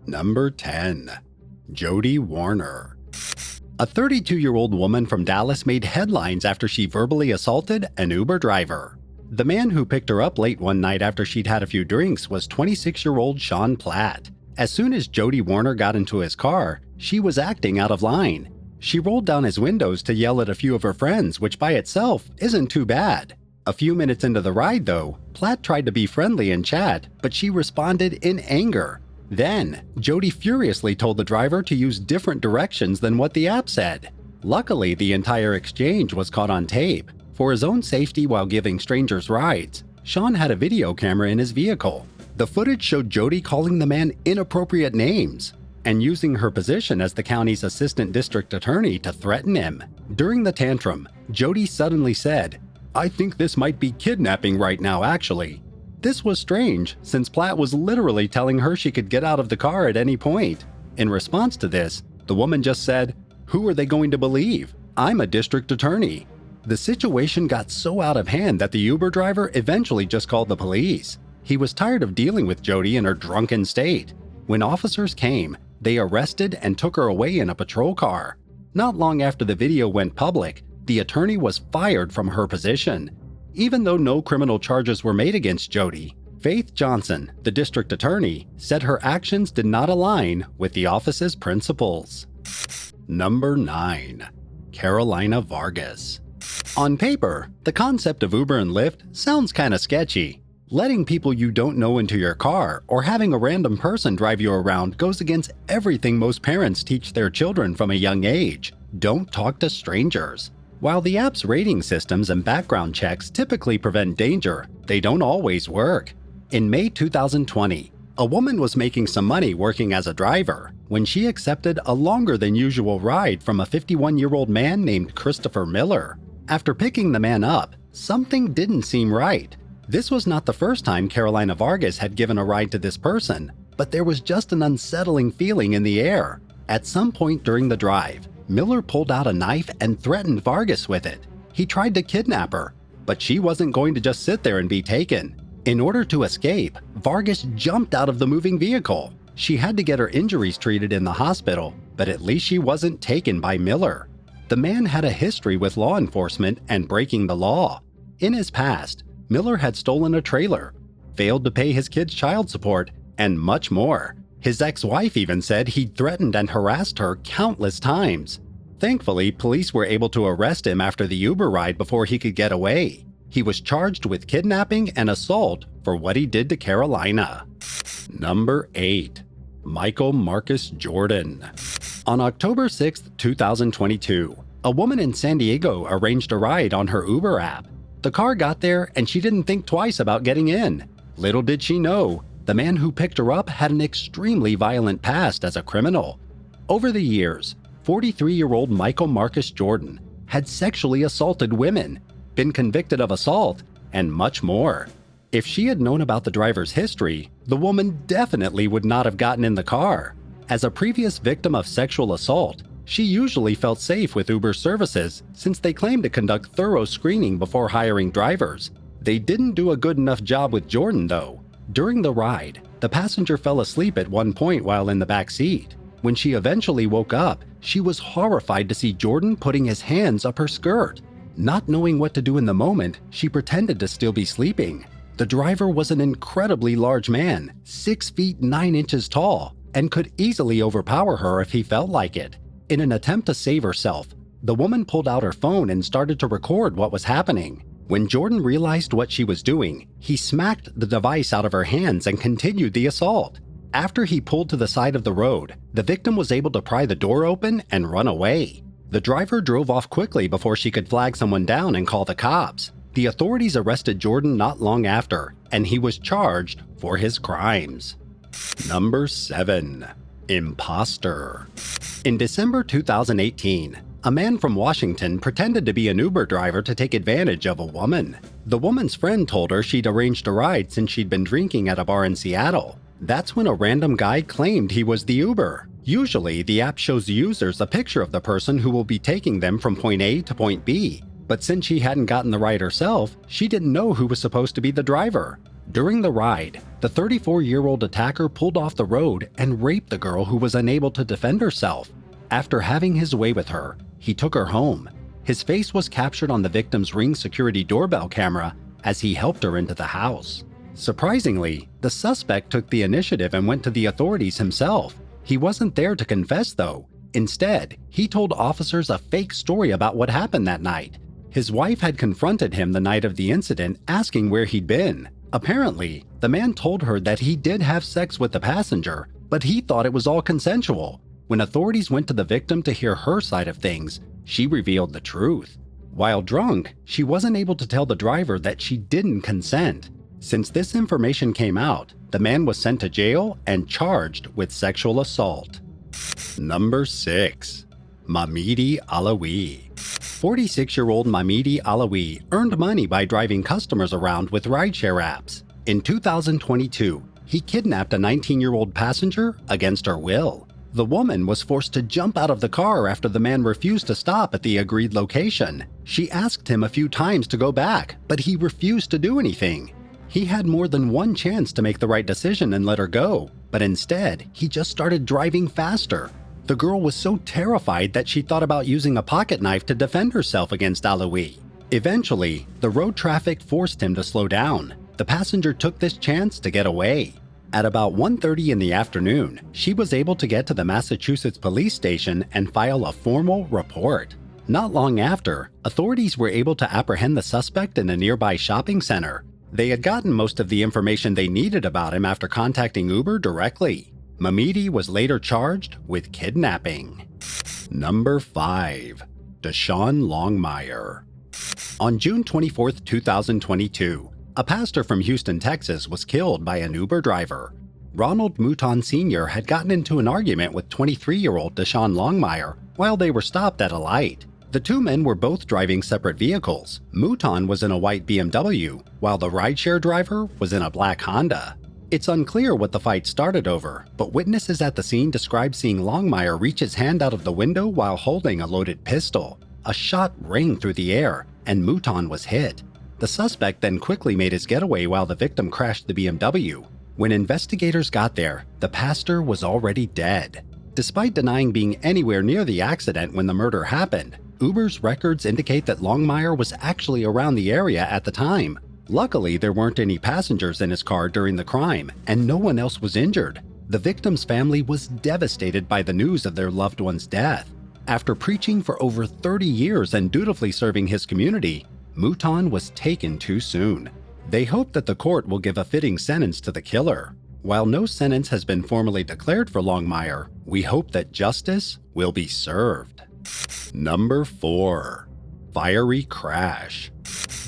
Number 10. Jody Warner. A 32-year-old woman from Dallas made headlines after she verbally assaulted an Uber driver. The man who picked her up late one night after she'd had a few drinks was 26-year-old Sean Platt. As soon as Jody Warner got into his car, she was acting out of line. She rolled down his windows to yell at a few of her friends, which by itself isn't too bad. A few minutes into the ride, though, Platt tried to be friendly and chat, but she responded in anger. Then, Jody furiously told the driver to use different directions than what the app said. Luckily, the entire exchange was caught on tape. For his own safety while giving strangers rides, Sean had a video camera in his vehicle. The footage showed Jody calling the man inappropriate names and using her position as the county's assistant district attorney to threaten him. During the tantrum, Jody suddenly said, "I think this might be kidnapping right now, actually." This was strange, since Platt was literally telling her she could get out of the car at any point. In response to this, the woman just said, "Who are they going to believe? I'm a district attorney." The situation got so out of hand that the Uber driver eventually just called the police. He was tired of dealing with Jody in her drunken state. When officers came, they arrested and took her away in a patrol car. Not long after the video went public, the attorney was fired from her position. Even though no criminal charges were made against Jody, Faith Johnson, the district attorney, said her actions did not align with the office's principles. Number 9. Carolina Vargus. On paper, the concept of Uber and Lyft sounds kinda sketchy. Letting people you don't know into your car or having a random person drive you around goes against everything most parents teach their children from a young age. Don't talk to strangers. While the app's rating systems and background checks typically prevent danger, they don't always work. In May 2020, a woman was making some money working as a driver when she accepted a longer than usual ride from a 51-year-old man named Christopher Miller. After picking the man up, something didn't seem right. This was not the first time Carolina Vargus had given a ride to this person, but there was just an unsettling feeling in the air. At some point during the drive, Miller pulled out a knife and threatened Vargus with it. He tried to kidnap her, but she wasn't going to just sit there and be taken. In order to escape, Vargus jumped out of the moving vehicle. She had to get her injuries treated in the hospital, but at least she wasn't taken by Miller. The man had a history with law enforcement and breaking the law. In his past, Miller had stolen a trailer, failed to pay his kids' child support, and much more. His ex-wife even said he'd threatened and harassed her countless times. Thankfully, police were able to arrest him after the Uber ride before he could get away. He was charged with kidnapping and assault for what he did to Carolina. Number 8. Michael Marcus Jordan. On October 6, 2022, a woman in San Diego arranged a ride on her Uber app. The car got there and she didn't think twice about getting in. Little did she know, the man who picked her up had an extremely violent past as a criminal. Over the years, 43-year-old Michael Marcus Jordan had sexually assaulted women, been convicted of assault, and much more. If she had known about the driver's history, the woman definitely would not have gotten in the car. As a previous victim of sexual assault, she usually felt safe with Uber services since they claimed to conduct thorough screening before hiring drivers. They didn't do a good enough job with Jordan, though. During the ride, the passenger fell asleep at one point while in the back seat. When she eventually woke up, she was horrified to see Jordan putting his hands up her skirt. Not knowing what to do in the moment, she pretended to still be sleeping. The driver was an incredibly large man, 6 feet 9 inches tall, and could easily overpower her if he felt like it. In an attempt to save herself, the woman pulled out her phone and started to record what was happening. When Jordan realized what she was doing, he smacked the device out of her hands and continued the assault. After he pulled to the side of the road, the victim was able to pry the door open and run away. The driver drove off quickly before she could flag someone down and call the cops. The authorities arrested Jordan not long after, and he was charged for his crimes. Number 7. Imposter. In December 2018, a man from Washington pretended to be an Uber driver to take advantage of a woman. The woman's friend told her she'd arranged a ride since she'd been drinking at a bar in Seattle. That's when a random guy claimed he was the Uber. Usually, the app shows users a picture of the person who will be taking them from point A to point B. But since she hadn't gotten the ride herself, she didn't know who was supposed to be the driver. During the ride, the 34-year-old attacker pulled off the road and raped the girl who was unable to defend herself. After having his way with her, he took her home. His face was captured on the victim's Ring security doorbell camera as he helped her into the house. Surprisingly, the suspect took the initiative and went to the authorities himself. He wasn't there to confess, though. Instead, he told officers a fake story about what happened that night. His wife had confronted him the night of the incident, asking where he'd been. Apparently, the man told her that he did have sex with the passenger, but he thought it was all consensual. When authorities went to the victim to hear her side of things, she revealed the truth. While drunk, she wasn't able to tell the driver that she didn't consent. Since this information came out, the man was sent to jail and charged with sexual assault. Number 6. MHAMEDI-ALAOUI. 46-year-old MHAMEDI-ALAOUI earned money by driving customers around with rideshare apps. In 2022, he kidnapped a 19-year-old passenger against her will. The woman was forced to jump out of the car after the man refused to stop at the agreed location. She asked him a few times to go back, but he refused to do anything. He had more than one chance to make the right decision and let her go, but instead, he just started driving faster. The girl was so terrified that she thought about using a pocket knife to defend herself against Alaoui. Eventually, the road traffic forced him to slow down. The passenger took this chance to get away. At about 1:30 in the afternoon, she was able to get to the Massachusetts police station and file a formal report. Not long after, authorities were able to apprehend the suspect in a nearby shopping center. They had gotten most of the information they needed about him after contacting Uber directly. MHAMEDI was later charged with kidnapping. Number 5. DESHAWN LONGMIRE. On June 24, 2022, a pastor from Houston, Texas was killed by an Uber driver. Ronald Mouton Sr. had gotten into an argument with 23-year-old DESHAWN LONGMIRE while they were stopped at a light. The two men were both driving separate vehicles. Mouton was in a white BMW, while the rideshare driver was in a black Honda. It's unclear what the fight started over, but witnesses at the scene described seeing Longmire reach his hand out of the window while holding a loaded pistol. A shot rang through the air, and Mouton was hit. The suspect then quickly made his getaway while the victim crashed the BMW. When investigators got there, the pastor was already dead. Despite denying being anywhere near the accident when the murder happened, Uber's records indicate that Longmire was actually around the area at the time. Luckily, there weren't any passengers in his car during the crime, and no one else was injured. The victim's family was devastated by the news of their loved one's death. After preaching for over 30 years and dutifully serving his community, Mouton was taken too soon. They hope that the court will give a fitting sentence to the killer. While no sentence has been formally declared for Longmire, we hope that justice will be served. Number 4. Fiery crash.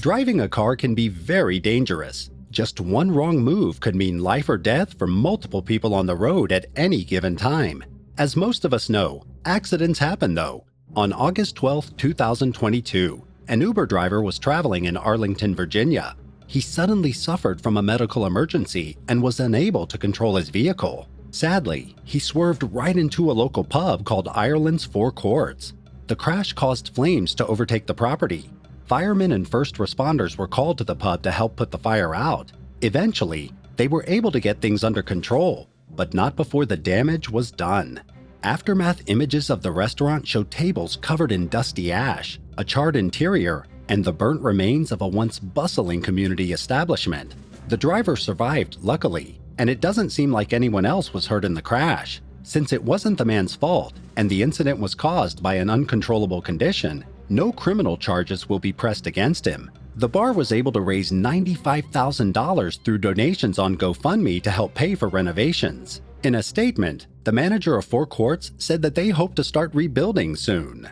Driving a car can be very dangerous. Just one wrong move could mean life or death for multiple people on the road at any given time. As most of us know, accidents happen though. On August 12, 2022, an Uber driver was traveling in Arlington, Virginia. He suddenly suffered from a medical emergency and was unable to control his vehicle. Sadly, he swerved right into a local pub called Ireland's Four Courts. The crash caused flames to overtake the property. Firemen and first responders were called to the pub to help put the fire out. Eventually, they were able to get things under control, but not before the damage was done. Aftermath images of the restaurant show tables covered in dusty ash, a charred interior, and the burnt remains of a once bustling community establishment. The driver survived, luckily, and it doesn't seem like anyone else was hurt in the crash. Since it wasn't the man's fault, and the incident was caused by an uncontrollable condition, no criminal charges will be pressed against him. The bar was able to raise $95,000 through donations on GoFundMe to help pay for renovations. In a statement, the manager of Four Courts said that they hope to start rebuilding soon.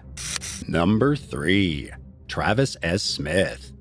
Number 3. Travis S. Smith.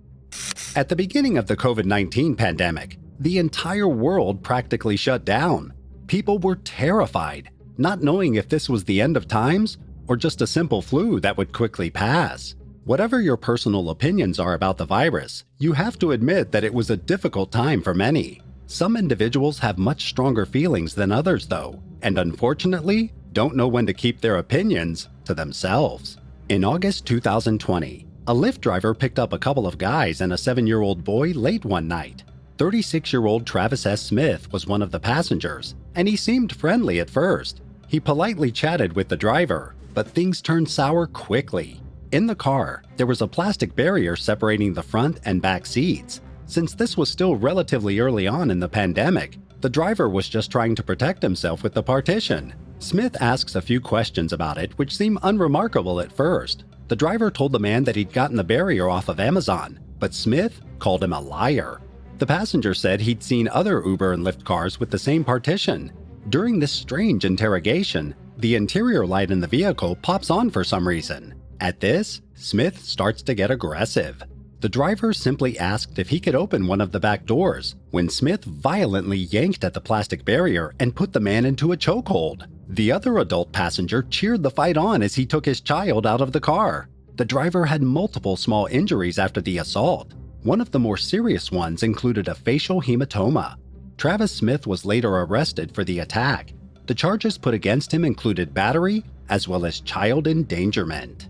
At the beginning of the COVID-19 pandemic, the entire world practically shut down. People were terrified, not knowing if this was the end of times or just a simple flu that would quickly pass. Whatever your personal opinions are about the virus, you have to admit that it was a difficult time for many. Some individuals have much stronger feelings than others though, and unfortunately, don't know when to keep their opinions to themselves. In August 2020, a Lyft driver picked up a couple of guys and a 7-year-old boy late one night. 36-year-old Travis S. Smith was one of the passengers, and he seemed friendly at first. He politely chatted with the driver, but things turned sour quickly. In the car, there was a plastic barrier separating the front and back seats. Since this was still relatively early on in the pandemic, the driver was just trying to protect himself with the partition. Smith asks a few questions about it, which seem unremarkable at first. The driver told the man that he'd gotten the barrier off of Amazon, but Smith called him a liar. The passenger said he'd seen other Uber and Lyft cars with the same partition. During this strange interrogation, the interior light in the vehicle pops on for some reason. At this, Smith starts to get aggressive. The driver simply asked if he could open one of the back doors, when Smith violently yanked at the plastic barrier and put the man into a chokehold. The other adult passenger cheered the fight on as he took his child out of the car. The driver had multiple small injuries after the assault. One of the more serious ones included a facial hematoma. Travis Smith was later arrested for the attack. The charges put against him included battery as well as child endangerment.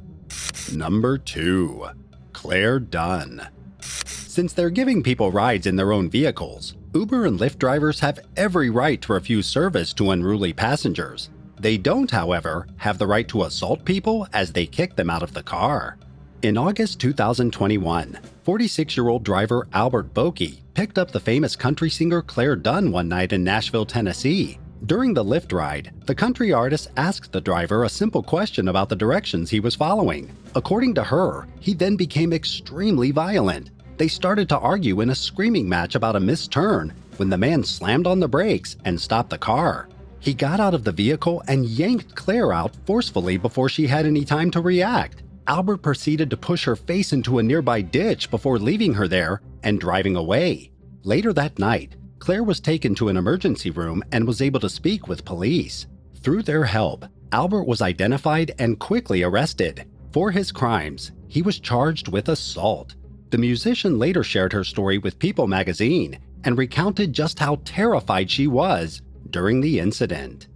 Number 2. Claire Dunn. Since they're giving people rides in their own vehicles, Uber and Lyft drivers have every right to refuse service to unruly passengers. They don't, however, have the right to assault people as they kick them out of the car. In August 2021, 46-year-old driver Albert Bokey picked up the famous country singer Claire Dunn one night in Nashville, Tennessee. During the Lyft ride, the country artist asked the driver a simple question about the directions he was following. According to her, he then became extremely violent. They started to argue in a screaming match about a missed turn when the man slammed on the brakes and stopped the car. He got out of the vehicle and yanked Claire out forcefully before she had any time to react. Albert proceeded to push her face into a nearby ditch before leaving her there and driving away. Later that night, Claire was taken to an emergency room and was able to speak with police. Through their help, Albert was identified and quickly arrested. For his crimes, he was charged with assault. The musician later shared her story with People magazine and recounted just how terrified she was during the incident.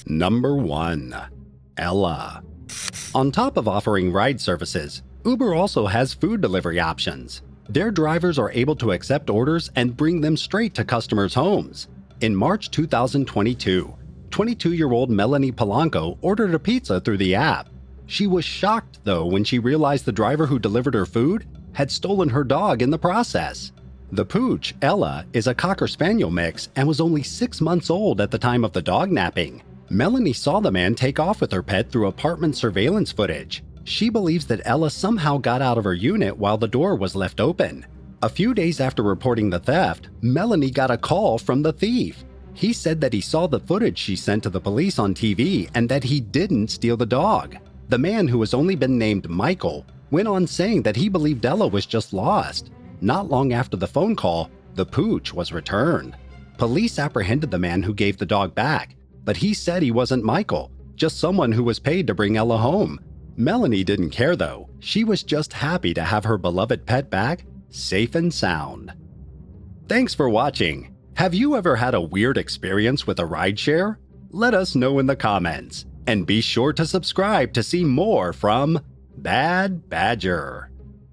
Number 1. Ella. On top of offering ride services, Uber also has food delivery options. Their drivers are able to accept orders and bring them straight to customers' homes. In March 2022, 22-year-old Melanie Polanco ordered a pizza through the app. She was shocked, though, when she realized the driver who delivered her food had stolen her dog in the process. The pooch, Ella, is a Cocker Spaniel mix and was only 6 months old at the time of the dog napping. Melanie saw the man take off with her pet through apartment surveillance footage. She believes that Ella somehow got out of her unit while the door was left open. A few days after reporting the theft, Melanie got a call from the thief. He said that he saw the footage she sent to the police on TV and that he didn't steal the dog. The man, who has only been named Michael, went on saying that he believed Ella was just lost. Not long after the phone call, the pooch was returned. Police apprehended the man who gave the dog back, but he said he wasn't Michael, just someone who was paid to bring Ella home. Melanie didn't care, though. She was just happy to have her beloved pet back, safe and sound. Thanks for watching. Have you ever had a weird experience with a rideshare? Let us know in the comments. And be sure to subscribe to see more from Bad Badger.